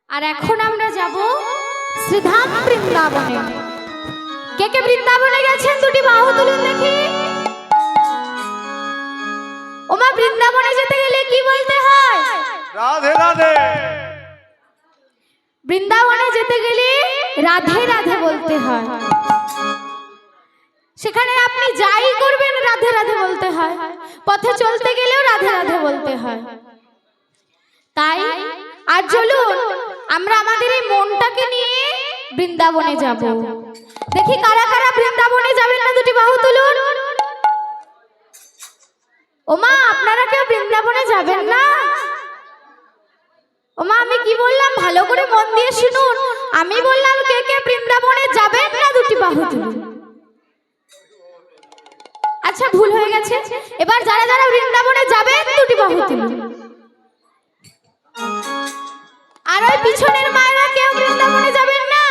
আর এখন আমরা যাব শ্রীধাম বৃন্দাবনে। কে কে বৃন্দাবনে গেছেন দুটি বাহু তুলুন দেখি। ওমা, বৃন্দাবনে যেতে গেলে কি বলতে হয়? রাধে রাধে। বৃন্দাবনে যেতে গেলে রাধে রাধে বলতে হয়। সেখানে আপনি যাই করবেন রাধে রাধে বলতে হয়। পথে চলতে গেলেও রাধে রাধে বলতে হয়। তাই আর চলুন আমরা আমাদের এই মনটাকে নিয়ে বৃন্দাবনে যাব। দেখি কারা কারা বৃন্দাবনে যাবেন না, দুটি বাহু তুলুন। ওমা, আপনারা কেউ বৃন্দাবনে যাবেন না? ওমা, আমি কি বললাম ভালো করে মন দিয়ে শুনুন। আমি বললাম কে কে বৃন্দাবনে যাবেন না, দুটি বাহু তুলুন। আচ্ছা, ভুল হয়ে গেছে। এবার যারা যারা বৃন্দাবনে যাবেন দুটি বাহু তুলুন। আর ওই পিছনের মায়েরা কেউ বৃন্দাবনে যাবেন না?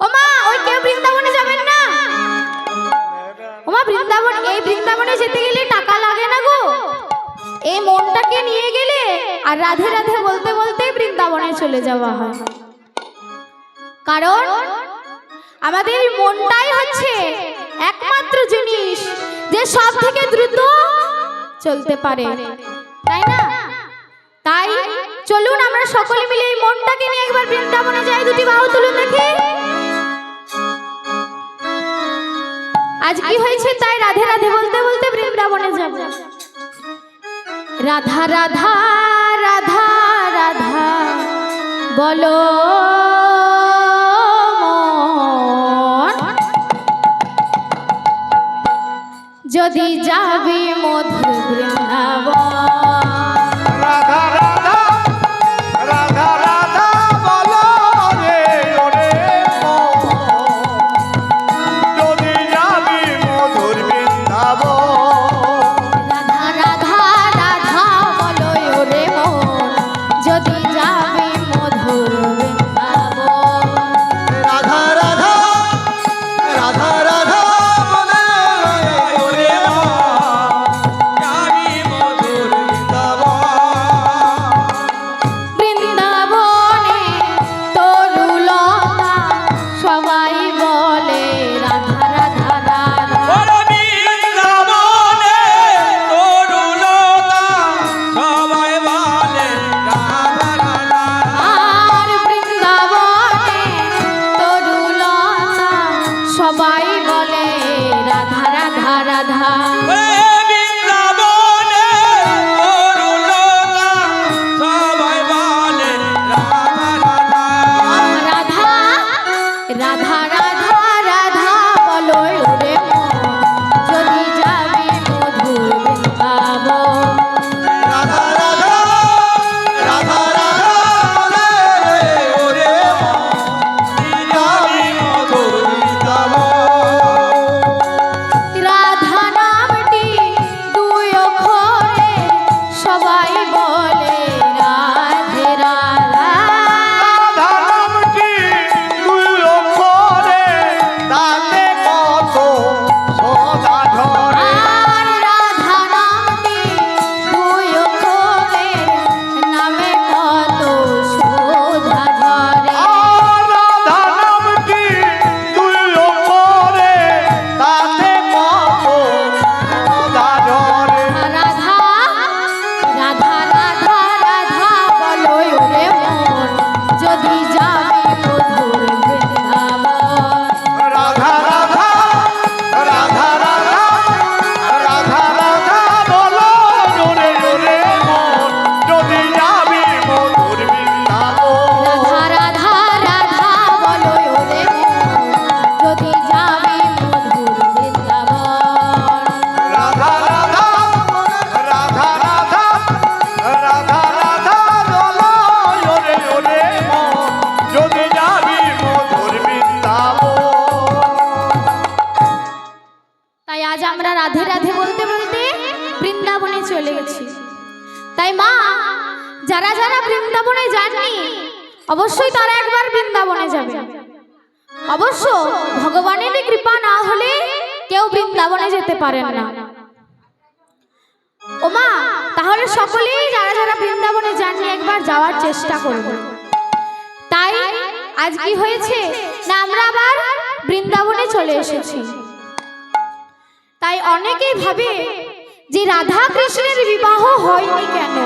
ওমা, ওই কেউ বৃন্দাবনে যাবেন না? ওমা, বৃন্দাবন, এই বৃন্দাবনে যেতে গেলে টাকা লাগে না গো। এই মনটাকে নিয়ে গেলে আর রাধে রাধে বলতে বলতে বৃন্দাবনে চলে যাওয়া হয়। কারণ আমাদের মনটাই হচ্ছে একমাত্র জিনিস যে সব থেকে দ্রুত চলতে পারে, তাই না? তাই চলুন আমরা সকলে মিলে এই মনটাকে নিয়ে একবার বৃন্দাবনে যাই। দুটি বাহু তুলুন দেখি। আজ কি হয়েছে তাই রাধে রাধে বলতে বলতে বৃন্দাবনে যাব। রাধা রাধা রাধা রাধা বলো মন, যদি যাবি মধুর বৃন্দাবন। রাধা রাধা রাধা রাধা বলো রে ওরে মন, যদি যাবি মধুর বৃন্দাবন। রাধা রাধা রাধা বলো ওরে মন, যদি যাবি মধুর বৃন্দাবন। রাধা রাধা রাধা রাধা বলো রে মন, যাবি মধুর বৃন্দাবন। বৃন্দাবনে তরুলতা সবাই বলে রাধা রাধা রাধা। বৃন্দাবনে তরুলতা সবাই বলে রাধা রাধা। আর বৃন্দাবনে তরুলতা সবাই বলে রাধা রাধা রাধা। বৃন্দাবনে তরুলতা সবাই বলে রাধা রাধা। রাধা রাধা রাধা রাধা বলো ওরে মন, যদি যাবি মধুর বৃন্দাবন। রাধা রাধা রাধা রাধা বলে ওরে মন, যাবি মধুর বৃন্দাবন। রাধা নামটি দুই অক্ষরে সবাই বলে রাধে রাধা। রাধা নামটি দুই অক্ষরে, তাতে কত সদা ধরে। আর রাধা নামটি দুই অক্ষরে, নামে কত শোভা ঝরে। রাধা নামটি দুই অক্ষরে, তাতে কত সদা ধরে। রাধা রাধা রাধা রাধা বলো ওরে মন, যদি যাবি মধুর বৃন্দাবন। রাধা রাধা রাধা রাধা রাধা রাধা বলো জোরে জোরে মন, যদি যাবি মধুর বৃন্দাবন। রাধা রাধা রাধা বলো ওরে মন, যদি যাবি মধুর বৃন্দাবন। রাধা রাধা রাধা রাধা রাধা রাধা বলো জোরে জোরে মন, যদি যাবি মধুর বৃন্দাবন। তাই আজ আমরা রাধে রাধে বলতে বলতে বৃন্দাবনে চলে গেছি। তাই মা, যারা যারা বৃন্দাবনে যাননি অবশ্যই তারা একবার বৃন্দাবনে যাবে। অবশ্য ভগবানের কৃপা না হলে কেউ বৃন্দাবনে যেতে পারেন না। ওমা, তাহলে সকলেই যারা যারা বৃন্দাবনে যাননি একবার যাওয়ার চেষ্টা করবে। তাই আজ কি হয়েছে না আমরা আবার বৃন্দাবনে চলে এসেছি। তাই অনেকেই ভাবে যে রাধা কৃষ্ণের বিবাহ হয়নি কেন।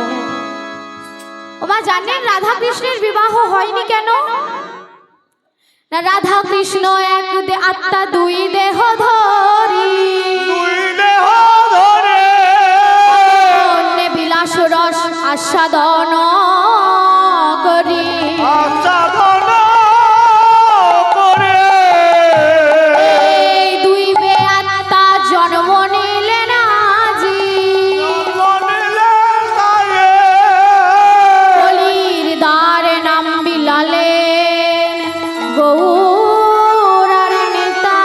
ওমা জানেন রাধা কৃষ্ণের বিবাহ হয়নি কেন? না রাধা কৃষ্ণ এক আত্মা দুই দেহ ধরি, অন্য বিলাস রস আস্বাদন করি। এই দুই বে আত্মা জন্ম নিলেন আজি, কলির দ্বারে নাম বিলালেন গৌরার নেতা।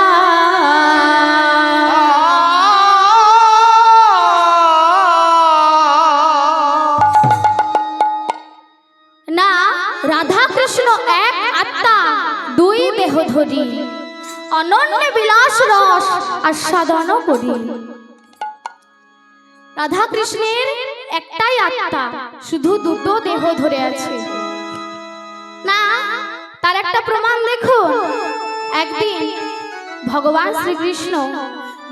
না রাধা কৃষ্ণ এক আত্মা দুই দেহ ধরি, অনন্য বিলাস রস আস্বাদন করি। রাধা কৃষ্ণের একটাই আত্মা, শুধু দুটো দেহ ধরে আছে না। তার একটা প্রমাণ দেখুন। একদিন ভগবান শ্রীকৃষ্ণ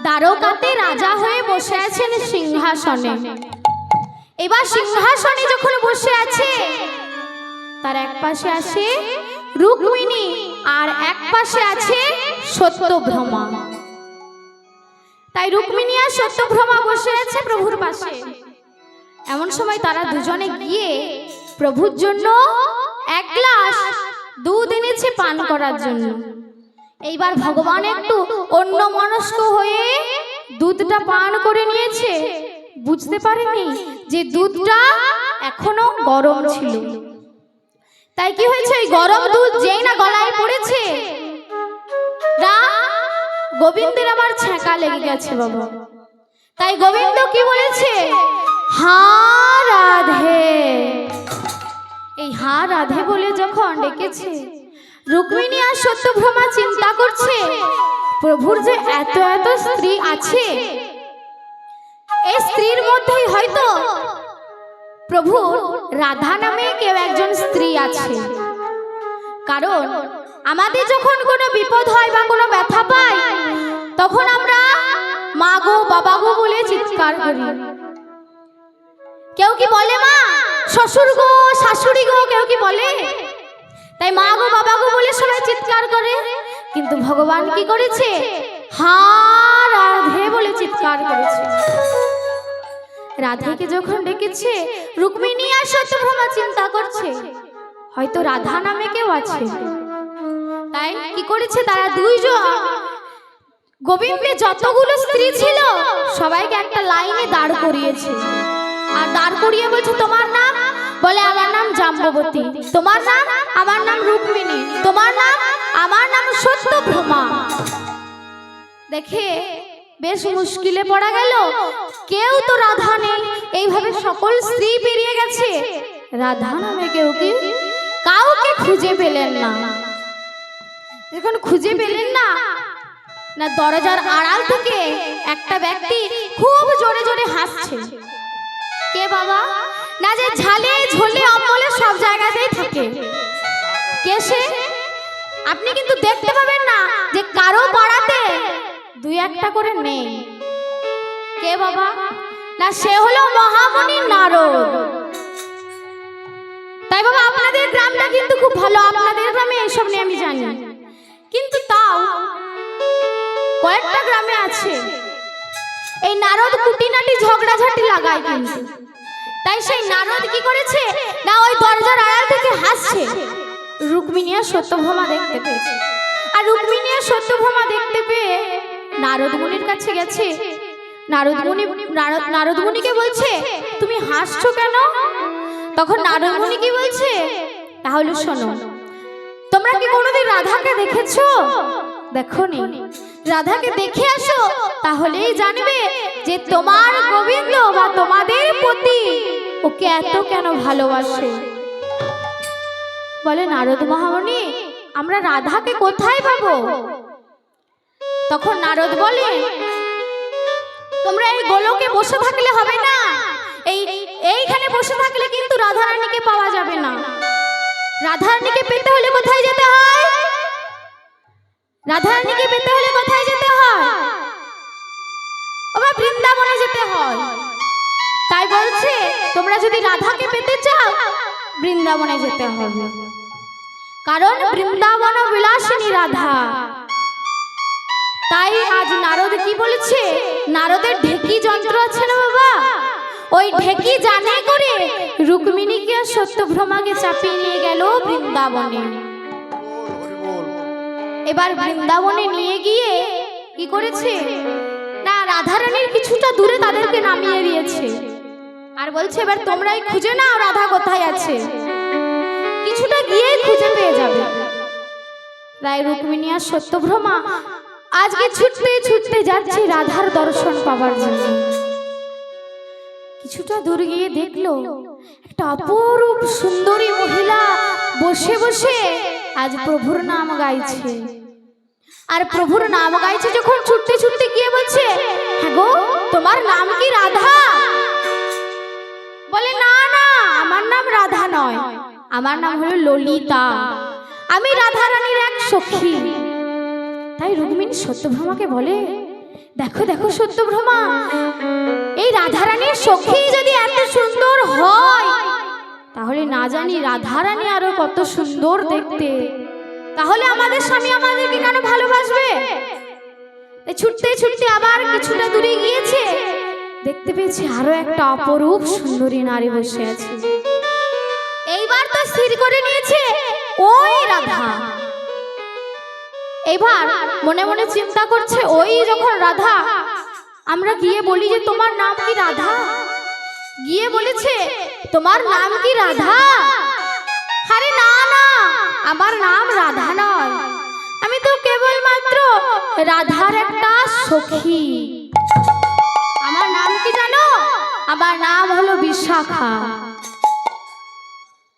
দ্বারকাতে রাজা হয়ে বসে আছেন সিংহাসনে। এবার সিংহাসনে যখন বসে আছে, তার এক পাশে আছে রুক্মিণী আর এক পাশে আছে সত্যভামা। তাই রুক্মিণী আর সত্যভামা বসে আছে প্রভুর পাশে। এমন সময় তারা দুজনে গিয়ে প্রভুর জন্য এক গ্লাস দুধ এনেছে পান করার জন্য। এইবার ভগবান একটু অন্যমনস্ক হয়ে দুধটা পান করে নিয়েছে, বুঝতে পারেনি যে দুধটা এখনো গরম ছিল। তাই কি হয়েছে, ওই গরম দুধ যেই না গলায় পড়েছে, না গোবিন্দের আবার ছ্যাঁকা লেগে গেছে বাবা। তাই গোবিন্দ কি বলেছে, হা রাধে। এই হা রাধে বলে যখন ডেকেছে, রুক্মিণী আর সত্যভামা চিন্তা করছে প্রভুর যে এত এত স্ত্রী আছে, এই স্ত্রীর মধ্যেই হয়তো প্রভু রাধা নামে কেউ একজন স্ত্রী আছে। কারণ আমাদের যখন কোনো বিপদ হয় বা কোনো ব্যথা পাই, তখন আমরা মা গো বাবা গো বলে চিৎকার করি। কেউ কি বলে মা, শ্বশুর গো শাশুড়ি গো, কেউ কি বলে? তাই মা গো বাবা গো বলে সবাই চিৎকার করে। কিন্তু ভগবান কি করেছে, হা রাধে বলে চিৎকার করেছে। রাধাকে যখন ডেকেছে, রুক্মিণী আর সত্যভামা চিন্তা করছে হয়তো রাধা নামে কেউ আছে। তাই কি করেছে, তারা দুইজন গোবিন্দের যতগুলো স্ত্রী ছিল সবাইকে একটা লাইনে দাঁড় করিয়েছে। আর দাঁড় করিয়ে বলছে, তোমার নাম? বলে আমার নাম জাম্ববতী। তোমার নাম? আমার নাম রুক্মিণী। তোমার নাম? আমার নাম সত্যভামা। দেখে বেশ মুশকিলে পড়া গেল, কেউ তো রাধা নেই। এইভাবে সকল স্ত্রী পেরিয়ে গেছে, রাধা নামে কেউ কি কাউকে খুঁজে পেলেন না। যখন খুঁজে পেলেন না, না দরজার আড়াল থেকে একটা ব্যক্তি খুব জোরে জোরে হাসছে। কে বাবা? না যে ঝালে ঝোলে অম্বলে সব জায়গাতেই থাকে। কে সে? আপনি কিন্তু দেখতে পাবেন না যে কারো পাড়াতে দুই একটা করে নেই। কে বাবা? না সে হলো মহামুনি নারদ। তাই বাবা আপনাদের গ্রামটা কিন্তু খুব ভালো, আপনাদের গ্রামে এইসব নিয়ে আমি জানি। কিন্তু তাও কয়েকটা গ্রামে আছে এই নারদ কুটিনাটি ঝগড়াঝাটি লাগায় কিন্তু। তাই সেই নারদ কি করেছে, না ওই দরজার আড়াল থেকে হাসছে। রুক্মিণী আর সত্যভামা দেখতে পেয়েছে। আর রুক্মিণী আর সত্যভামা দেখতে পেয়ে নারদ মুনির কাছে গেছে। নারদ মুনিকে বলছে, তুমি হাসছো কেন? তখন নারদ মুনি কি বলছে, তাহলে শোনো, তোমরা কি কোনোদিন রাধাকে দেখেছো? দেখোনি? রাধাকে দেখে আসো, তাহলেই জানবে যে তোমার গোবিন্দ বা তোমাদের প্রতি ওকে এত কেন ভালোবাসে। বলে নারদ মহামুনি, আমরা রাধাকে কোথায় পাবো? তখন নারদ বলে, তোমরা এই গোলকে বসে থাকলে হবে না, এইখানে বসে থাকলে কিন্তু রাধা রানীকে পাওয়া যাবে না। রাধারানীকে পেতে হলে কোথায় যেতে হয়? রাধারানীকে পেতে হলে কোথায় যেতে হয়? বাবা বৃন্দাবনে যেতে হয়। তাই বলছে তোমরা যদি রাধাকে পেতে চাও বৃন্দাবনে যেতে হবে, কারণ বৃন্দাবন বিলাসিনী রাধা। তাই আজ নারদ কি বলেছে, নারদের ঢেকি যন্ত্র আছে না বাবা, ওই ঢেকি জানে করে রুক্মিণীকে আর সত্যভ্রমাকে চাপিয়ে নিয়ে গেল বৃন্দাবনে। এবার বৃন্দাবনে নিয়ে গিয়ে কি করেছে না, রাধারানীর কিছুটা দূরে তাদেরকে নামিয়ে দিয়েছে আর বলছে এবার তোমরাই খুঁজে নাও রাধা কোথায় আছে, কিছুটা গিয়েই খুঁজে পেয়ে যাবে। তাই রুক্মিণী আর সত্যভ্রমা আজকে ছুটতে ছুটতে যাচ্ছে রাধার দর্শন পাবার জন্য। কিছুটা দূর গিয়ে দেখলো একটা অপরূপ সুন্দরী মহিলা বসে বসে আজ প্রভুর নাম গাইছে। আর প্রভুর নাম গাইছে যখন ছুটতে ছুটতে গিয়ে বলছে, হ্যাঁ গো তোমার নাম কি রাধা? বলে না না, আমার নাম রাধা নয়, আমার নাম হলো ললিতা, আমি রাধারানীর এক সখী। তাই রুক্মিণী সত্যভ্রমাকে বলে, দেখো দেখো সত্যভ্রমা, এই রাধারানীর সখী যদি এত সুন্দর হয় তাহলে না জানি রাধারানী আরো কত সুন্দর দেখতে, তাহলে আমাদের স্বামী আমাদেরকে কেন ভালোবাসবে? ছুটতে ছুটতে আবার কিছুটা দূরে গিয়েছে, দেখতে পেয়েছে আরো একটা অপরূপ সুন্দরী নারী বসে আছে। এইবার তো স্থির করে নিয়েছে ওই রাধা। এবার মনে মনে চিন্তা করছে, ওই যখন রাধা, আমরা গিয়ে বলি যে তোমার নাম কি রাধা, গিয়ে বলেছে তোমার নাম কি রাধা? আরে না না, আমার নাম রাধা নয়, আমি তো কেবলমাত্র রাধার একটা সখী। আমার নাম কি জানো? আমার নাম হলো বিশাখা।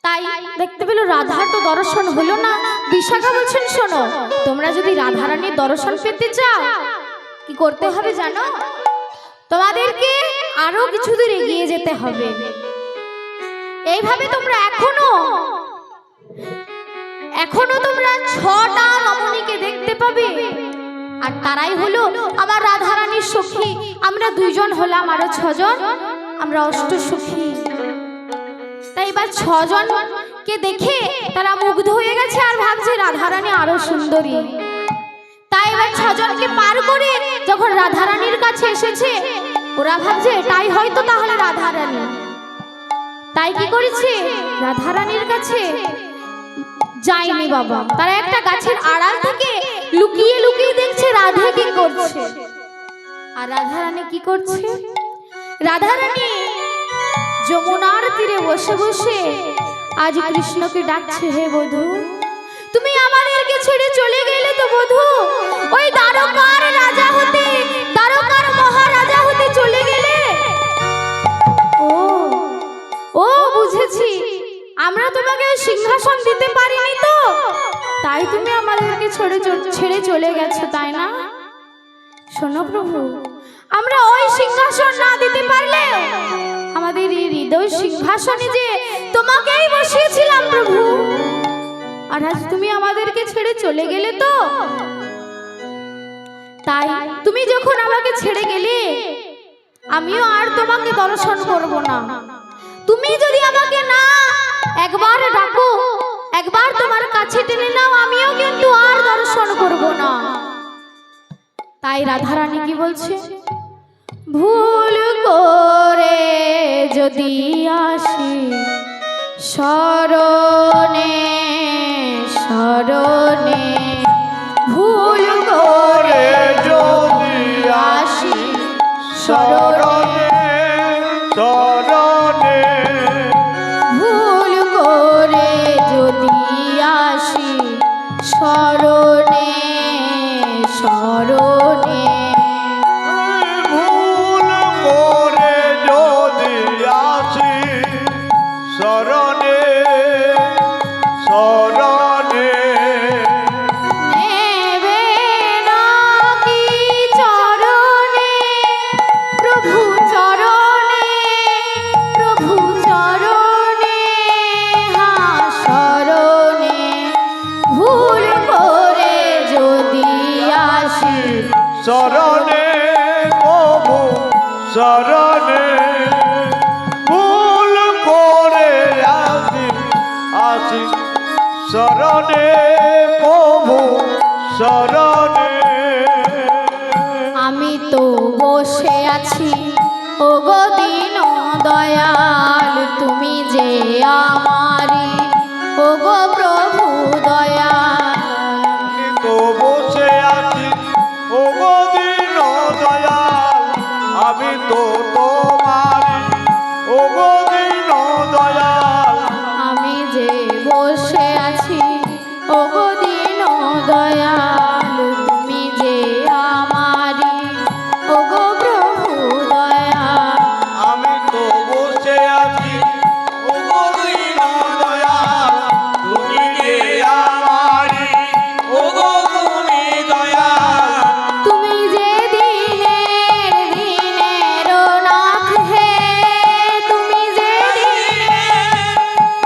তাই দেখতে পেল রাধার তো দর্শন হলো না। বিশাখা বলছেন, শোনো, তোমরা যদি রাধারানীর দর্শন পেতে চাও কি করতে হবে জানো? তোমাদেরকে আরো কিছু দূর এগিয়ে যেতে হবে। এইভাবে তোমরা এখনো তোমরা 6টা রমণীকে দেখতে পাবে, আর তারাই হলো আমার রাধারানীর সখী। আমরা 2 জন হলাম, আরো 6 জন, আমরা অষ্টসখী। তাই এবার 6 জনকে দেখে তারা মুগ্ধ হয়ে গেছে আর ভাবছে রাধারানী আরো সুন্দরী। তাই এবার 6 জনকে পার করে যখন রাধারানীর কাছে এসেছে, ওরা ভাবছে এটাই হয়তো তাহলে রাধারানী। তাই কি করেছে, রাধারানীর কাছে যায়নি বাবা, তারা একটা গাছের আড়াল থেকে লুকিয়ে লুকিয়ে দেখছে রাধা কি করছে। আর রাধারানী কি করছে, রাধারানী যমুনার তীরে বসে বসে আজ কৃষ্ণকে ডাকছে, হে বধূ তুমি আমাদেরকে ছেড়ে চলে গেলে তো বধূ, ওই দ্বারকার রাজা হতে, দ্বারকার মহারাজা হতে চলে গেলে। ও বুঝেছি, আমরা তোমাকে সিংহাসন দিতে পারিনি তো, তাই তুমি আমাদেরকে ছেড়ে চলে গেছো, তাই না? শোনো প্রভু, আমরা ওই সিংহাসন না দিতে পারলে আমাদের এই হৃদয় সিংহাসনে যে তোমাকেই বসিয়েছিলাম প্রভু, আর আজ তুমি আমাদেরকে ছেড়ে চলে গেলে তো। তাই তুমি যখন আমাকে ছেড়ে গেলে আমিও আর তোমাকে দর্শন করব না। তুমি যদি আমাকে না একবার ডাকো, একবার তোমার কাছে টেনে নাও, আমিও কিন্তু আর দর্শন করব না। তাই রাধারানী কি বলছে, ভুল করে যদি আসি শরণে শরণে, ভুল করে যদি আসি শরণে শরণে, ভুল করে যদি আসি শরণে শরণে, ভুল করে যদি আসি শরণে শরণে, শরণে প্রভু শরণে ভুল করে আসি আসি শরণে প্রভু শরণে আমি তো বসে আছি ও গো দীন দয়াল তুমি যে আমারি ও গো প্রভু দয়াল আমি তো বসে আছি ও গো দীন দয়াল আমি তো তোমারি ও গো দীন দয়াল আমি যে বসে আছি ও গো দীন দয়াল তুমি যে আমারি ও গো প্রভু দয়াল আমি তো বসে আছি ও গো দীন দয়াল তুমি যে আমারি ও গো তুমি দয়াল তুমি যে দিনের নাথ হে তুমি যে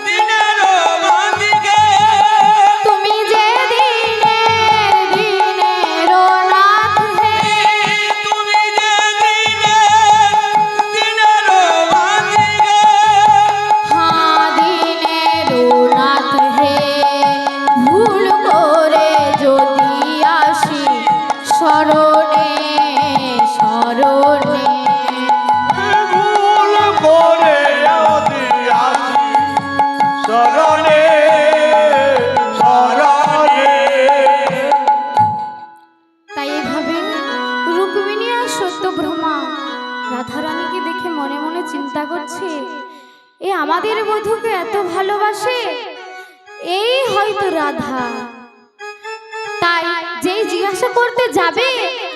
দিনের বান্দিকে তুমি যে দিনের নাথ হে তুমি যে দিনের বান্দিকে হ্যাঁ দিনের নাথ হে ভুল করে যদি আসি শরণে শরণে ভুল করে যদি আসি শরণে শরণে তাই এভাবে রুক্মিণী আর সত্যভামা রাধারানীকে দেখে মনে মনে চিন্তা করছে এ আমাদের বধূকে এত ভালোবাসে এই হয়তো রাধা। তাই যেই জিজ্ঞাসা করতে যাবে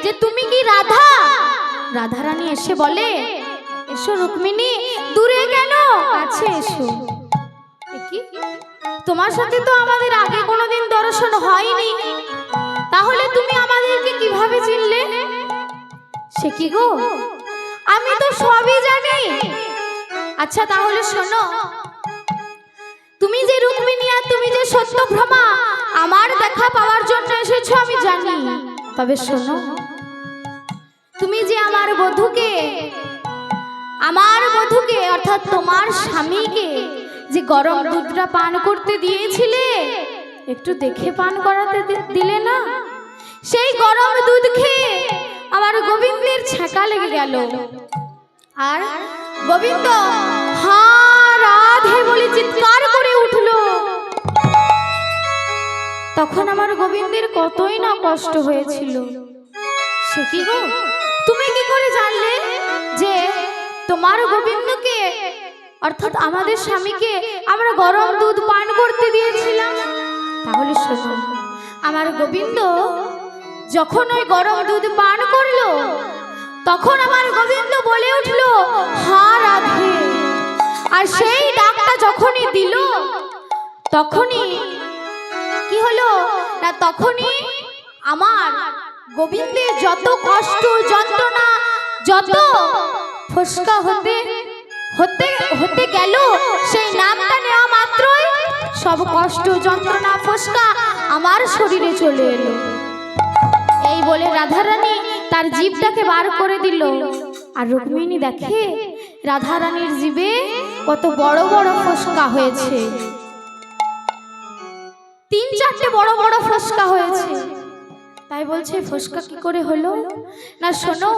যে তুমি কি রাধা, রাধারানী এসে বলে এসো রুক্মিণী, দূরে কেন, কাছে এসো। এ কি, তোমার সাথে তো আমাদের আগে কোনোদিন দর্শন হয়নি, তাহলে তুমি আমাদেরকে কিভাবে চিনলে? সে কি গো, আমি তো সবই জানি। আচ্ছা তাহলে শোনো, তুমি যে রুক্মিণী আর তুমি যে সত্যভামা আমার দেখা পাওয়ার জন্য এসেছো আমি জানি, তবে শোনো, তুমি যে আমার বধূকে অর্থাৎ তোমার স্বামীকে যে গরম দুধটা পান করতে দিয়েছিলে, একটু দেখে পান করাতে দিলে না? সেই গরম দুধ খেয়ে আমার গোবিন্দের ছ্যাঁকা লেগে গেল, আর গোবিন্দ হা রাধে বলে চিৎকার করে উঠলো। তখন আমার গোবিন্দের কতই না কষ্ট হয়েছিল। সে কি গো, তুমি কি করে জানলে যে তোমার গোবিন্দকে অর্থাৎ আমাদের স্বামীকে আমরা গরম দুধ পান করতে দিয়েছিলাম? তাহলে শোনো, আমার গোবিন্দ যখন ওই গরম দুধ পান করলো, তখন আমার গোবিন্দ বলে উঠলো হা রাধে। আর সেই ডাকটা যখনই দিল, তখনই কি হলো না, তখনই আমার গোবিন্দের যত কষ্ট যন্ত্রণা, যত ফসকা হতে গেল, সেই নামটা নেওয়া মাত্রই সব কষ্ট যন্ত্রণা ফসকা আমার শরীরে চলে এলো। এই বলে রাধারানী তার জিভটাকে বার করে দিল, আর রুক্মিণী দেখে রাধারানীর জিভে কত বড় বড় ফসকা হয়েছে, 3-4টে বড় বড় ফসকা হয়েছে। তাই বলছে ফসকা কি করে হলো না, শোনো,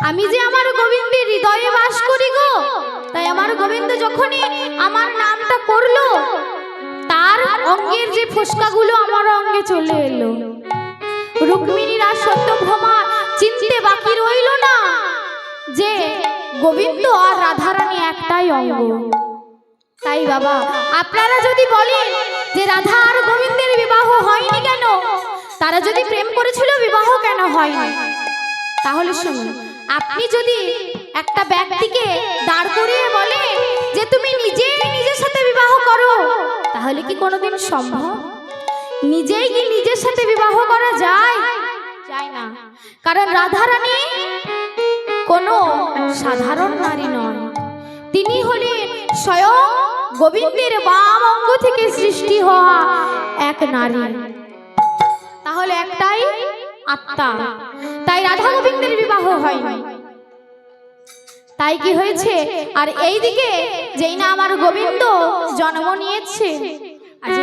আমি যে আমার গোবিন্দের হৃদয়ে বাস করি গো, তাই আমার গোবিন্দ যখনই আমার নামটা করলো, তার অঙ্গের যে ফসকাগুলো আমার অঙ্গে চলে এলো। রুক্মিণীর আর সত্যভামা চিনতে বাকি রইল না যে গোবিন্দ আর রাধারানী একটাই অঙ্গ। তাই বাবা, আপনারা যদি বলেন যে রাধা আর গোবিন্দের বিবাহ হয়নি কেন, তারা যদি প্রেম করেছিল বিবাহ কেন হয়নি, তাহলে শুনুন, আপনি যদি একটা ব্যক্তিকে দাঁড় করিয়ে বলে যে তুমি নিজের সাথে বিবাহ করো, তাহলে কি কোনোদিন সম্ভব? নিজেই কি নিজের সাথে বিবাহ করা যায়? যায় না, কারণ রাধারানী কোনো সাধারণ নারী নয়, তিনি হলেন স্বয়ং গোবিন্দের বাম অঙ্গ থেকে সৃষ্টি হওয়া এক নারী। তাহলে একটাই আত্মা, তাই রাধা গোবিন্দের বিবাহ হয়নি। তাই কি হয়েছে, আর এইদিকে যেই না আমার গোবিন্দ জন্ম নিয়েছে, আজ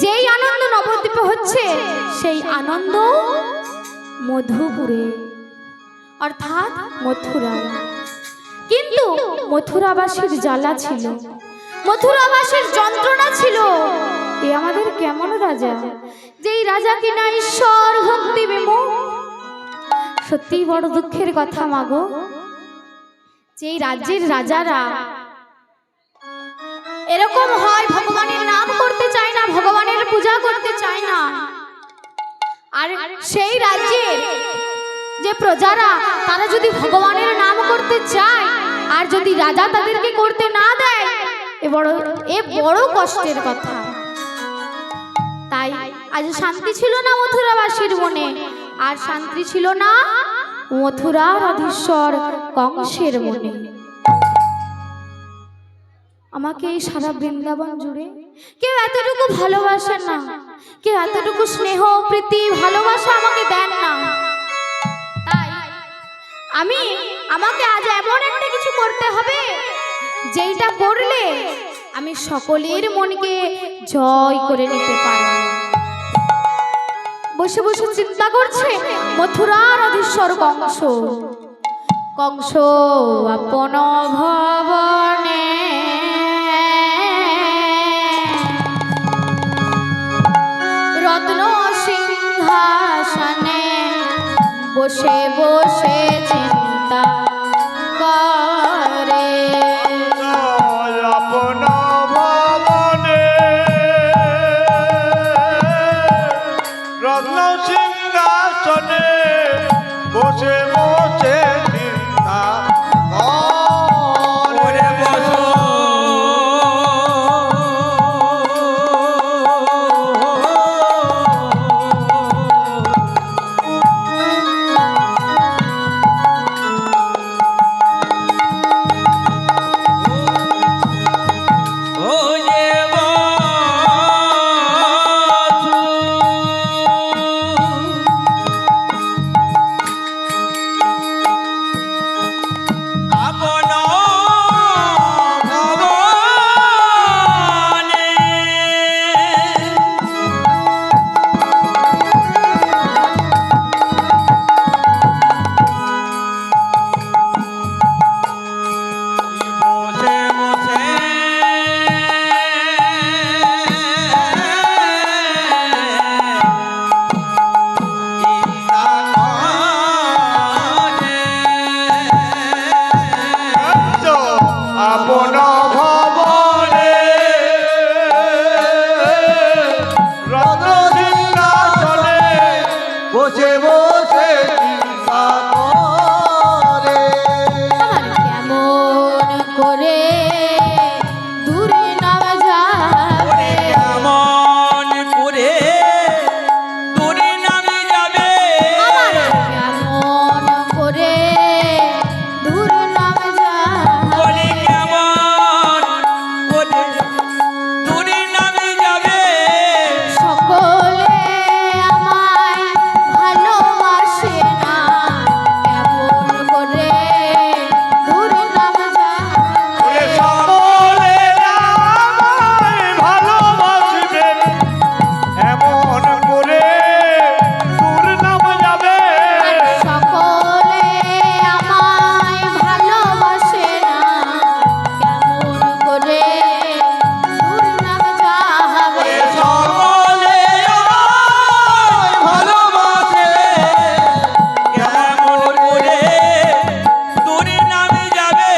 যেই আনন্দ নবদ্বীপে হচ্ছে, সেই আনন্দ মধুপুরে অর্থাৎ মথুরায়। কিন্তু মথুরাবাসীর জ্বালা ছিল, মথুরাবাসীর যন্ত্রণা ছিল। এ আমাদের কেমন রাজা, যেই রাজা কিনা ঈশ্বর ভক্তি বিমুখ। সত্যি বড় দুঃখের কথা মাগো, যেই রাজ্যের রাজারা এরকম হয়, ভগবানের নাম করতে চায় না, ভগবানের পূজা করতে চায় না। আর সেই রাজ্যের যে প্রজারা, তারা যদি ভগবানের নাম করতে চায়, আর যদি রাজা তাদেরকে করতে না দেয়, এ বড় কষ্টের কথা। তাই আজ শান্তি ছিল না মথুরাবাসীর মনে, আর শান্তি ছিল না মথুরার অধীশ্বর কংসের মনে। আমাকে এই সারা বৃন্দাবন জুড়ে কেউ এতটুকু ভালোবাসে না, কেউ এতটুকু স্নেহ প্রীতি ভালোবাসা আমাকে দেন না। তাই আমাকে আজ এমন একটা কিছু করতে হবে, যেইটা করলে আমি সকলের মনকে জয় করে নিতে পারব। বসে বসে চিন্তা করছে মথুরার অধীশ্বর কংস। কংস আপন ভবনে রত্ন সিংহাসনে বসে বসে চিন্তা করে। আপন ভবনে রত্ন সিংহাসনে বসে বসে চিন্তা করে। বসো আপন ভবনে রত্ন সিংহাসনে বসে বসে চিন্তা করে। আমার কেমন করে দূরে নামে যাবে, কেমন করে দূরে নামে যাবে, আমার কেমন করে দূরে নামে যাবে, বলে কেমন করে দূরে নামে যাবে। সকলে আমায় ভালোবাসে না, কেমন করে দূরে নামে যাবে, সকলে আমায় ভালোবাসবেন, এমন করে দূর নাম যাবে। সকলে আমায় ভালোবাসে না, কেমন করে দূর নামে যাবে, সকলে আমায় ভালোবাসে, কেমন করে দূর নামে যাবে।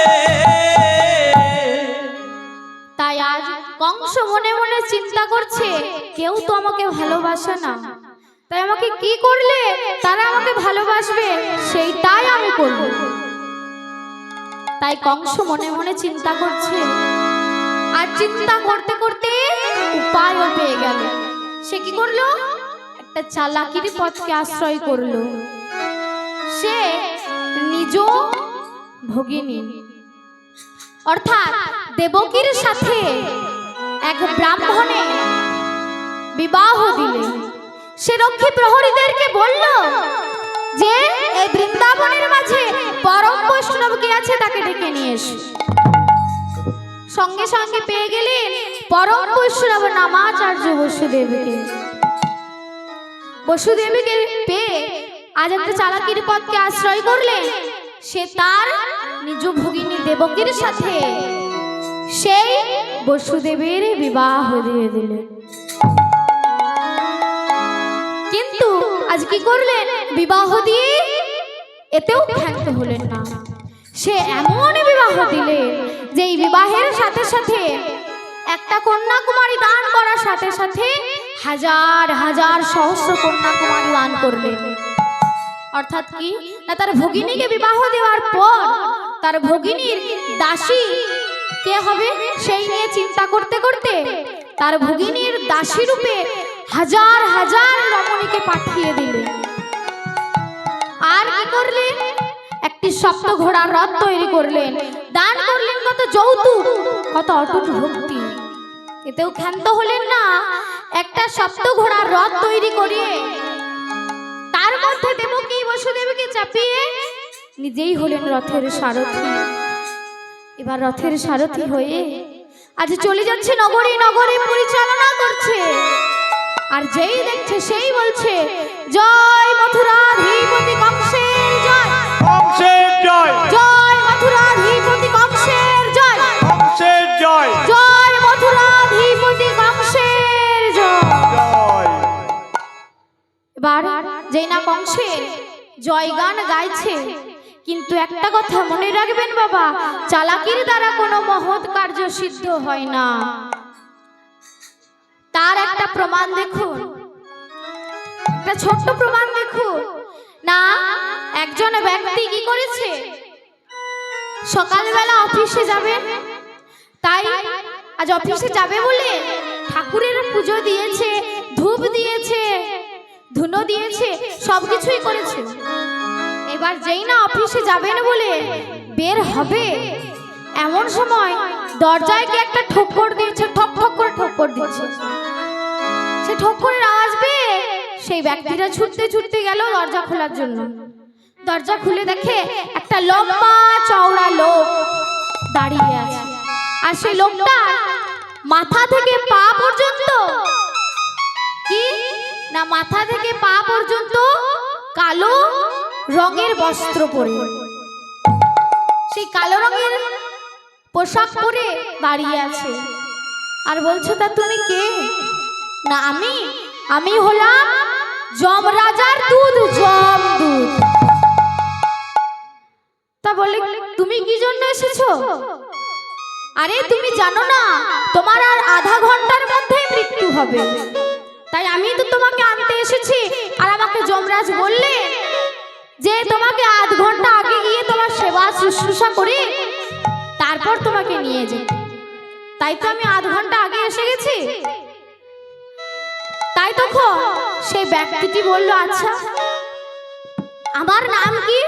তাই আজ কংস মনে মনে চিন্তা করছে, কেউ তো আমাকে ভালোবাসে না, তাই আমাকে কি করলে তারা আমাকে ভালোবাসবে, সেইটাই আমি করব। তাই কংস মনে মনে চিন্তা করছে, আর চিন্তা করতে করতে উপায়ও পেয়ে গেল। সে কি করলো, একটা চালাকির পথকে আশ্রয় করলো। সে নিজ ভগিনী অর্থাৎ দেবকীর সাথে এক ব্রাহ্মণে বিবাহ দিলেন। সে রক্ষী প্রহরীদেরকে বলল যে এই বৃন্দাবনের মাঝে পরম বৈষ্ণব কে আছে তাকে ডেকে নিয়ে এসো। সঙ্গে সঙ্গে পেয়ে গেলেন পরম বৈষ্ণব নামাচার্য বসুদেবকে। বসুদেবকে পেয়ে আজ একটা চালাকির পথকে আশ্রয় করলেন। সে তার নিজ ভগিনী দেবকীর সাথে সেই বসুদেবের বিবাহ দিয়ে দিলেন। কিন্তু আজ কি করলেন? বিবাহ দিয়ে এতেও ক্ষান্ত হলেন না। সে এমন বিবাহ দিলেন যে এই বিবাহের সাথে সাথে একটা কন্যাকুমারী দান করার সাথে সাথে হাজার হাজার সহস্র কন্যাকুমারী দান করলেন। অর্থাৎ কি না, তার ভগিনীকে বিবাহ দেওয়ার পর তার ভগিনীর দাসী কে হবে সেই নিয়ে চিন্তা করতে করতে তার ভগিনীর দাসী রূপে হাজার হাজার রমণীকে পাঠিয়ে দিলেন। আর কি করলেন? একটি সপ্ত ঘোড়ার রথ তৈরি করলেন, দান করলেন কত যৌতুক, কত অটুট ভক্তি। এতেও ক্ষান্ত হলেন না। একটা সপ্ত ঘোড়ার রথ তৈরি করিয়ে তার মধ্যে দেবকী বসুদেবকে চাপিয়ে নিজেই হলেন রথের সারথি। এবার রথের সারথি হয়ে আজ চলে যাচ্ছে নগরী নগরী পরিচালনা করছে। আর যেই দেখছে সেই বলছে জয় মথুরাধিপতি কংসের জয়, কংসের জয়, জয় মথুরাধিপতি কংসের জয়, কংসের জয়, জয় মথুরাধিপতি কংসের জয়। এবার যেই না কংসের জয়গান গাইছে, কিন্তু একটা কথা মনে রাখবেন বাবা, চালাকির দ্বারা কোনো মহৎ কার্য সিদ্ধ হয় না। তার একটা প্রমাণ দেখুন, একটা ছোট্ট প্রমাণ দেখুন না। একজন ব্যক্তি কি করেছে? সকালবেলা অফিসে যাবেন, তাই আজ অফিসে যাবে বলে ঠাকুরের পুজো দিয়েছে, ধূপ দিয়েছে, ধুনো দিয়েছে, সবকিছুই করেছে। এবার যেই না অফিসে যাবেন বলে বের হবে, এমন সময় দরজায় কি একটা ঠোক্কর দিয়েছে, ঠক ঠক করে ঠোক্কর দিচ্ছে। সে ঠোক্করের আওয়াজ পেয়ে সেই ব্যক্তিটা ছুটতে ছুটতে গেল দরজা খোলার জন্য। দরজা খুলে দেখে একটা লম্বা চওড়া লোক দাঁড়িয়ে আছে। আর সেই লোকটা মাথা থেকে পা পর্যন্ত কি না, মাথা থেকে পা পর্যন্ত কালো রঙের বস্ত্র পরে, সেই কালো রঙের পোশাক পরে দাঁড়িয়ে আছে। আর বলছে তা তুমি কে? না আমি হলাম যমরাজার দুধ, যমদূত। তা বলে তুমি কি জন্য এসেছো? আরে তুমি জানো না তোমার আর আধা ঘন্টার মধ্যেই মৃত্যু হবে, তাই আমি তো তোমাকে আনতে এসেছি। আর আমাকে যমরাজ বললে যে তোমাকে আধ ঘন্টা আগে গিয়ে তোমার সেবা শুশ্রূষা করে তারপর তোমাকে নিয়ে যেতে, তাই তো আমি আধ ঘন্টা আগে এসে গেছি। তাই তখন সেই ব্যক্তিটি বলল আচ্ছা আমার নাম কি?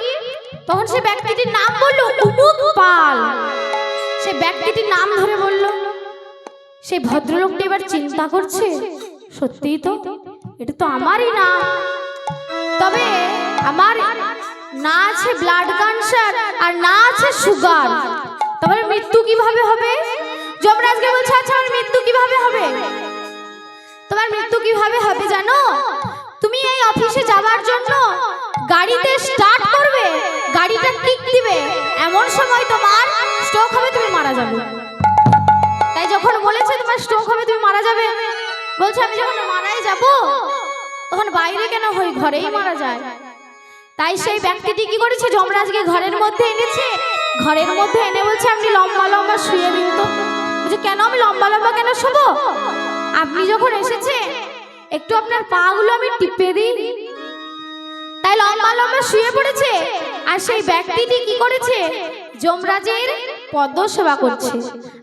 তখন সেই ব্যক্তিটির নাম বলল উমুক পাল। সে ব্যক্তিটির নাম ধরে বলল। সেই ভদ্রলোকটি এবার চিন্তা করছে, সত্যিই তো এটা তো আমারই নাম, তবে আমার না আছে ব্লাড ক্যান্সার আর না আছে সুগার, তাহলে মৃত্যু কিভাবে হবে? যমরাজকে বলছে আচ্ছা আমার মৃত্যু কিভাবে হবে? তোমার মৃত্যু কিভাবে হবে জানো? তুমি এই অফিসে যাওয়ার জন্য গাড়িতে স্টার্ট করবে, গাড়িটা কিক দিবে, এমন সময় তোমার স্ট্রোক হবে, তুমি মারা যাবে। তাই যখন বলেছে তোমার স্ট্রোক হবে, তুমি মারা যাবে, বলছে আমি যখন মারাই যাব তখন বাইরে কেন হই, ঘরেই মারা যায়। তাই সেই ব্যক্তিটি কি করেছে? যমরাজকে ঘরের মধ্যে এনেছে। ঘরের মধ্যে এনে বলছে আপনি লম্বা লম্বা শুয়ে দিন তো। বলছে কেন আমি লম্বা লম্বা কেন শোবো? আপনি যখন এসেছে একটু আপনার পা গুলো আমি টিপে দিই। তাই লম্বা লম্বা শুয়ে পড়েছে। আর সেই ব্যক্তিটি কি করেছে? যমরাজের পদসেবা করছে।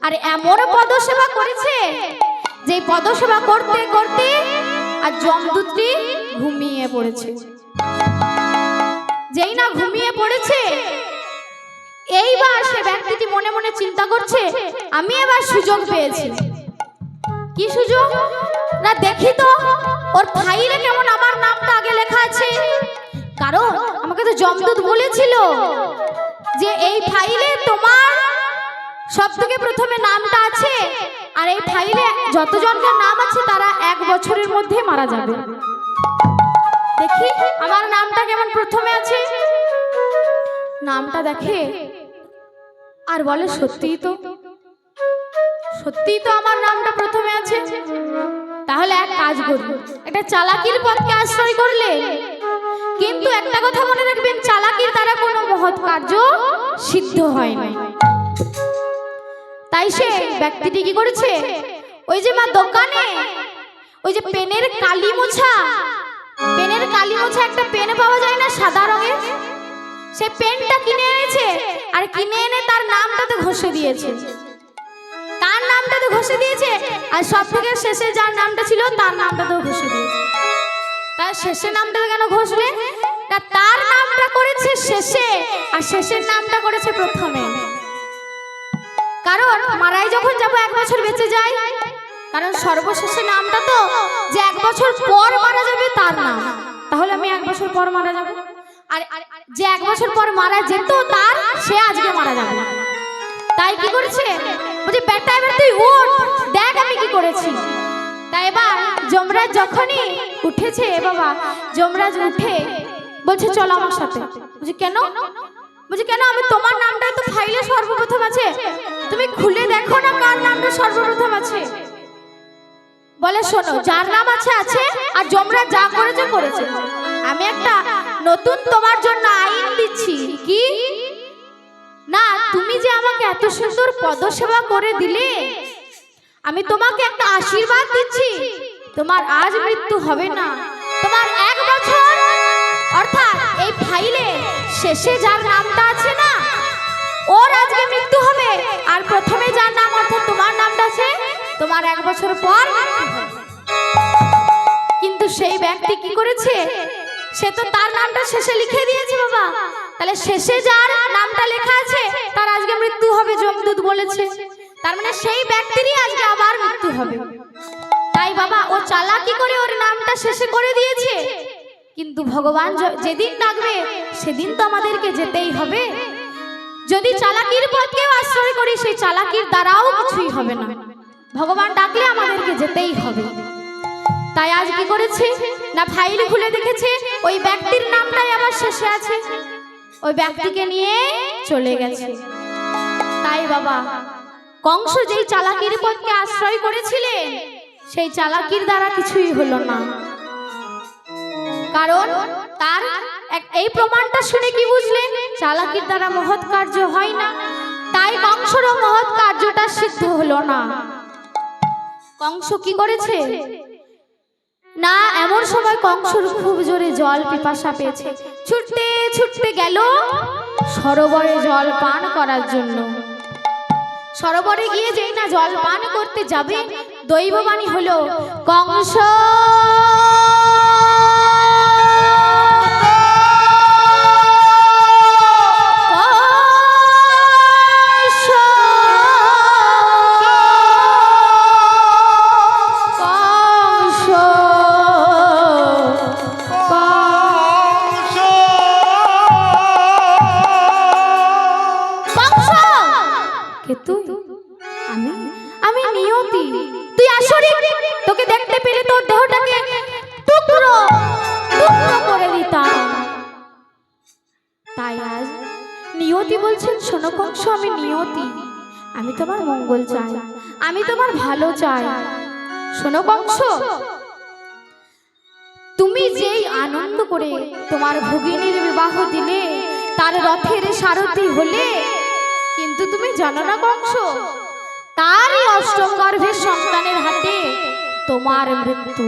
আর এমন পদসেবা করেছে যে পদসেবা করতে করতে আর যমদূতটি ঘুমিয়ে পড়েছে। যেই না ঘুমিয়ে পড়েছে, এইবার সে ব্যক্তিটি মনে মনে চিন্তা করছে আমি এবার সুযোগ পেয়েছি। কি সুযোগ? না দেখি তো ওর ফাইলে কেমন আমার নামটা আগে লেখা আছে? কারণ আমাকে তো যমদূত বলেছিল যে এই ফাইলে তোমার সবথেকে প্রথমে নামটা আছে, আর এই ফাইলে যতজনের নাম আছে তারা 1 বছরের মধ্যে মারা যাবে। দেখি আমার নামটা কেমন প্রথমে আছে। নামটা দেখে আর বলে সত্যিই তো আমার নামটা প্রথমে আছে। তাহলে এক কাজ করব, একটা চালাকির পথকে আশ্রয় করলে, কিন্তু একটা কথা মনে রাখবেন, চালাকির দ্বারা কোনো মহৎ কার্য সিদ্ধ হয় না। তাই সে ব্যক্তিটি কি করেছে, ওই যে মা দোকানে ওই যে পেনের কালি মোছা একটা পেন পাওয়া যায় না সাদা রঙের, সে পেনটা কিনে এনেছে, আর কিনে এনে তার নামটাতে ঘষে দিয়েছে। আর সব থেকে শেষে যার নামটা ছিল তার নামটাতেও ঘষে দিয়েছে। তার শেষের নামটা কেন ঘষলে? না, তার নামটা করেছে শেষে আর শেষের নামটা করেছে প্রথমে। কারণ মারাই যখন যাবো 1 বছর বেঁচে যায়, কারণ সর্বশেষে নামটা তো যে 1 বছর পর মারা যাবে তার নাম, তাহলে আমি 1 বছর পর মারা যাব। আর যে 1 বছর পর মারা যেত তার, সে আজকে মারা যাবে। তাই কি করেছে, বলছে বেটা এবার তুই উঠ, দেখ আমি কি করেছি। তাই এবার যমরাজ যখনই উঠেছে, বাবা যমরাজ উঠে বলছে চলো আমার সাথে। বলছে কেন? আমি তোমার নামটা তো ফাইলে সর্বপ্রথম আছে, তুমি খুলে দেখো না কার নামটা সর্বপ্রথম আছে। বলে শোনো, যার নাম আছে আছে, আর যমরাজ যা করেছে। আমি একটা নতুন তোমার জন্য আইন দিচ্ছি। কি না, তুমি যে আমাকে এত সুন্দর পদসেবা করে দিলে, আমি তোমাকে একটা আশীর্বাদ দিচ্ছি, তোমার আজ মৃত্যু হবে না। তোমার 1 বছর, অর্থাৎ এই ফাইলে শেষে যার নামটা আছে না, ওর আজকে মৃত্যু হবে, আর প্রথমে যার নাম অর্থাৎ তোমার নামটা আছে, তোমার 1 বছর পর। কিন্তু সেই ব্যক্তি কি করেছে, সে তো তার নামটা শেষে লিখে দিয়েছে বাবা। তাহলে শেষে যার নামটা লেখা আছে তার আজকে মৃত্যু হবে, যমদূত বলেছে। তার মানে সেই ব্যক্তিরই আজকে আবার মৃত্যু হবে। তাই বাবা ও চালাকি করে ওর নামটা শেষে করে দিয়েছে, কিন্তু ভগবান যেদিন ডাকবে সেদিন তো আমাদেরকে যেতেই হবে। যদি চালাকির পথকেও আশ্রয় করি, সেই চালাকির দ্বারাও কিছুই হবে না। ভগবান ডাকলে আমাদেরকে যেতেই হবে। তাই আজ কি করেছে না, ফাইল খুলে দেখেছে ওই ব্যক্তির নামটাই আবার শেষে আছে, ওই ব্যক্তিকে নিয়ে চলে গেছে। তাই বাবা কংস যেই চালাকির পথকে আশ্রয় করেছিলেন, সেই চালাকির দ্বারা কিছুই হলো না। কারণ তার এই প্রমাণটা শুনে কি বুঝলেন, চালাকির দ্বারা মহৎ কার্য হয় না। তাই কংসরও মহৎ কার্যটা সিদ্ধ হলো না। কংস কি করেছে না, এমন সময় কংসর খুব জোরে জল পিপাসা পেয়েছে, ছুটতে গেল সরোবরে জল পান করার জন্য। সরোবরে গিয়ে যেই না জল পান করতে যাবে, দৈববাণী হলো কংস আমি নিয়তি, তুই আসরি, তোকে দেখতে পেলে তোর দেহটাকে টুকরো করে দিতাম। তাই আজ নিয়তি বলছেন, শোনো কংস, আমি নিয়তি, আমি তোমার মঙ্গল চাই, আমি তোমার ভালো চাই। শোনো কংস, তুমি যেই আনন্দ করে তোমার ভগিনীর বিবাহ দিলে, তার রথের সারথি হলে, কিন্তু তুমি জানো না কংস, তারই অষ্টম গর্ভের সন্তানের হাতে তোমার মৃত্যু।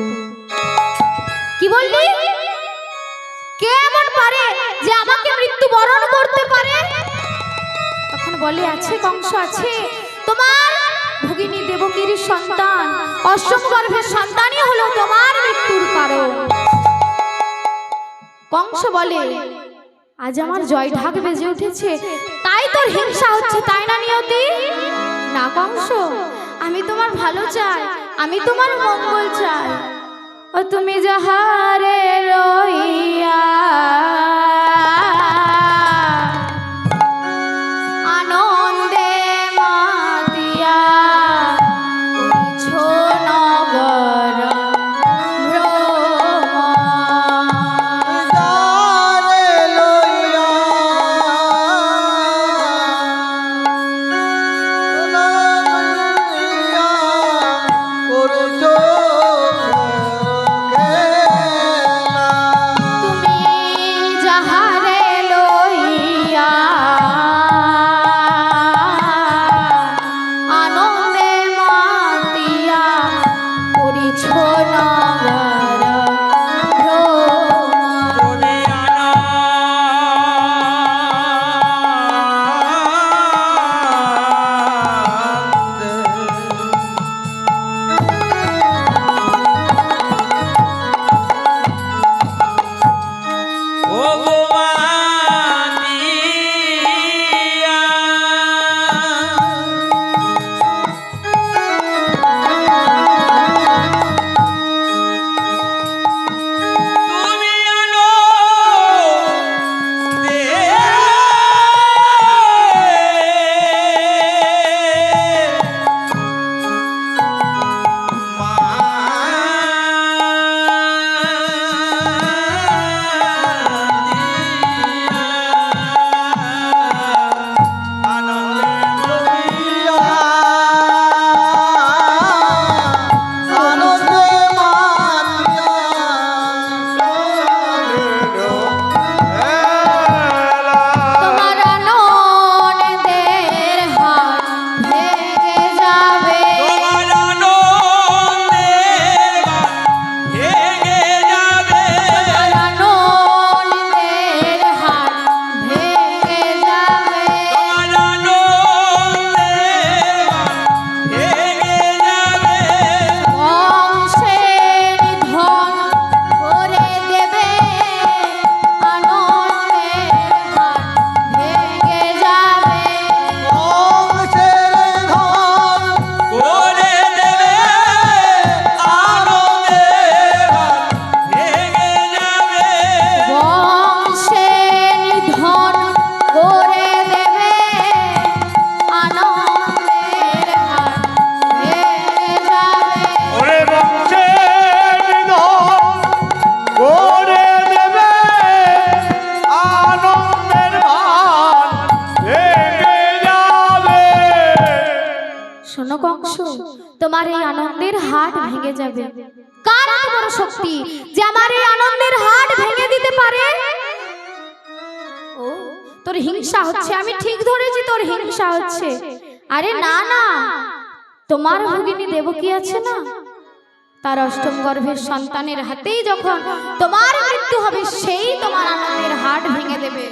কি বললি? কে এমন পারে যে আমাকে মৃত্যু বরণ করতে পারে? তখন বলে, আছে কংস, আছে, তোমার ভগিনী দেবকীর সন্তান, অষ্টম গর্ভের সন্তানই হলো তোমার মৃত্যুর কারণ। কংস বলে, আজ আমার জয় ঢাক বেজে উঠেছে, তাই তোর হিংসা হচ্ছে, তাই না নিয়তি? না কংস, আমি তোমার ভালো চাই, আমি তোমার মঙ্গল চাই। ও ও তুমি যাহারে রইয়া আনন্দে মাতিয়া করিছো নগর ভ্রমণ। যারে লইয়া লইয়া করেছো খেলা। তুমি যাহারে লইয়া আনন্দে মাতিয়া করিছো নগর ভ্রমণ। তুমি ও গো মাতিয়া তুমি লইয়া আনন্দে মাতিয়া চলেলো খেলা। তোমার আনন্দের হাত ভেঙে যাবে তোমার আনন্দের ভেঙে যাবে তোমার আনন্দের হাত ভেঙে যাবে তোমার আনন্দের ভেঙে যাবে বংশের ধন করে দেবে আনন্দের হাত ভেঙে যাবে বংশের ধন করে দেবে আনন্দের ভেঙে যাবে বংশের ধন করে দেবে আনন্দের হাত ভেঙে যাবে ওরে বংশের ধন করে দেবে আনন্দের ভান ভেঙে যাবে। শোনো কংস, তোমার এই আনন্দের হাট ভেঙে যাবে। কার এত বড় শক্তি যে আমার এই আনন্দের হাট ভেঙে দিতে পারে? ও, তোর হিংসা হচ্ছে, আমি ঠিক ধরেছি তোর হিংসা হচ্ছে। আরে না না, তোমার ভগিনী দেবকী আছে না, তার অষ্টম গর্ভের সন্তানের হাতেই যখন তোমার মৃত্যু হবে, সেই তোমার আনন্দের হাট ভেঙে দেবে।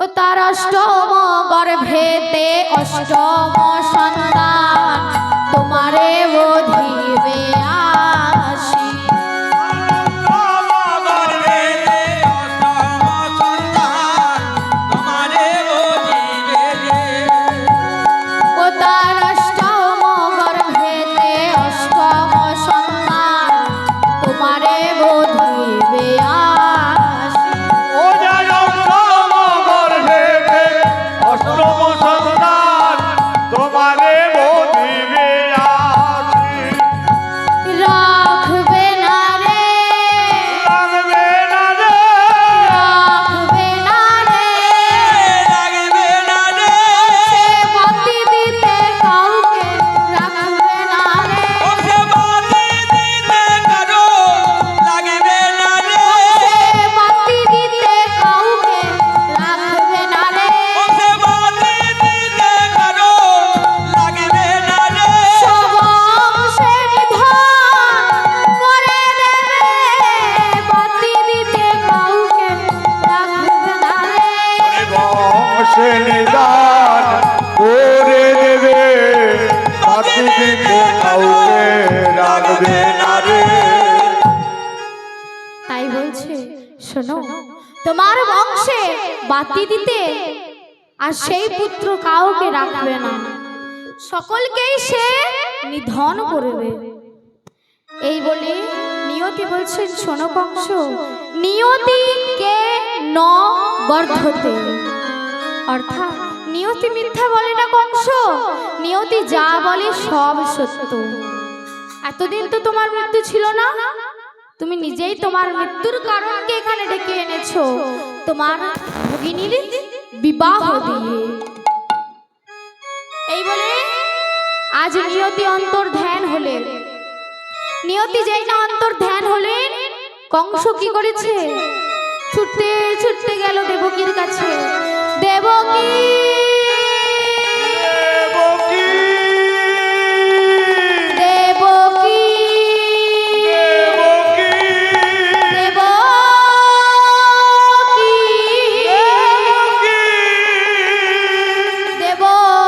ও তার অষ্টম গর্ভেতে অষ্টম সন্তান তোমারে বোধিবে আসি। গর্ভেতে অষ্টম সন্তান তোমারে বলিবে যে ও তার অষ্টম গর্ভেতে অষ্টম সন্তান তোমারে বোধিবে আসি। ও যেন অষ্টম গর্ভেতে অষ্টম সন্তান তোমারে বোধিবে আসি। রাখবে না রে, লাগবে না রে, রাখবে না রে, লাগবে না রে সে বাতি দিতে কাউকে রাখবে না রে। ওকে বাতি দিতে কারো লাগবে না রে সে বাতি দিতে কাউকে রাখবে না রে। ওকে বাতি দিতে কারো লাগবে না রে সব অংশের ধন করে দেবে, বাতি দিতে কাউকে রাখবে না রে। বংশে নিদান করে দেবে বাতি দিতে কাউকে রাখবে না রে। তাই বলছে, শোনো, তোমার বংশে বাতি দিতে আর সেই পুত্র কাউকে রাখবে না, সকলকেই সে নিধন করবে। এই বলে নিয়তি বলছেন, শোনো কংস, নিয়তি কে ন বর্ধতে, অর্থাৎ নিয়তি মিথ্যা বলে না কংস, নিয়তি যা বলে সব সত্য। এতদিন তো তোমার মৃত্যু ছিল না, তুমি নিজেই তোমার মৃত্যুর কারণকে এখানে ডেকে এনেছো তোমার ভগিনীর বিবাহ দিয়ে। এই বলে আজ নিয়তি অন্তর ধ্যান হলেন। নিয়তি যেই না অন্তর ধ্যান হলেন, কংস কি করেছে, ছুটতে ছুটতে গেল দেবকীর কাছে। দেবকী দেবকী দেবকী দেবকী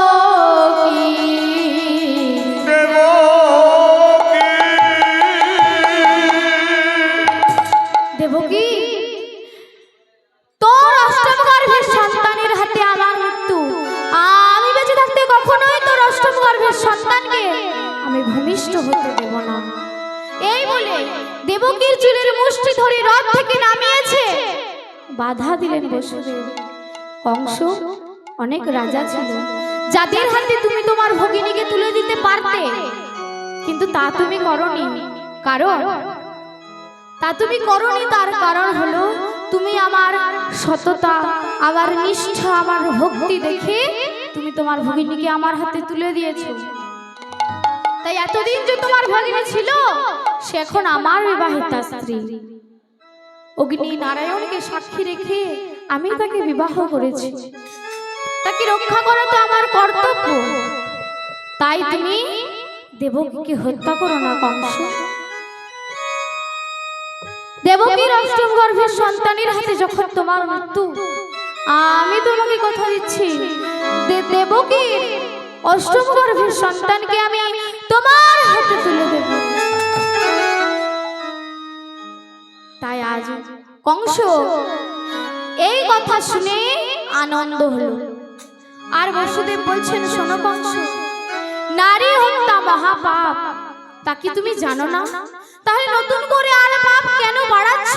দেবকী, তোর অষ্টম গর্ভের সন্তানের হাতে আমার মৃত্যু। আমি বেঁচে থাকতে কখনোই তোর অষ্টম গর্ভের সন্তানকে আমি ভূমিষ্ঠ হতে দেব না। এই বলে দেবকীর চুলের মুষ্টি ধরে রথ থেকে নামিয়েছে, বাধা দিলেন বসুদেব। কংস অনেক রাজা ছিল যাদের হাতে তুমি তোমার ভগিনীকে তুলে দিতে পারতে, কিন্তু তা তুমি করনি। তার কারণ হলো তুমি আমার সততা, আমার নিষ্ঠা, আমার ভক্তি দেখে তুমি তোমার ভগিনীকে আমার হাতে তুলে দিয়েছো। তাই এতদিন যে তোমার ভগিনী ছিল, সে এখন আমার বিবাহিতা স্ত্রী। অগ্নি নারায়ণকে সাক্ষী রেখে আমি তাকে বিবাহ করেছি, তাকে রক্ষা করা তো আমার কর্তব্য। তাই তুমি দেবকীকে হত্যা করো না কংস। দেবকীর অষ্টম গর্ভের সন্তানের হাতে যখন তোমার মৃত্যু, আমি তোমাকে কথা দিচ্ছি, দেবকীর অষ্টম গর্ভের সন্তানকে আমি তোমার হাতে তুলে দেব। তাই আজ কংস এই কথা শুনে আনন্দ হলো। আর বসুদেব বলছেন, শোনো কংস, নারী হত্যা মহাপাপ, তা কি তুমি জানো না? তাহলে নতুন করে আর পাপ কেন বাড়াচ্ছ?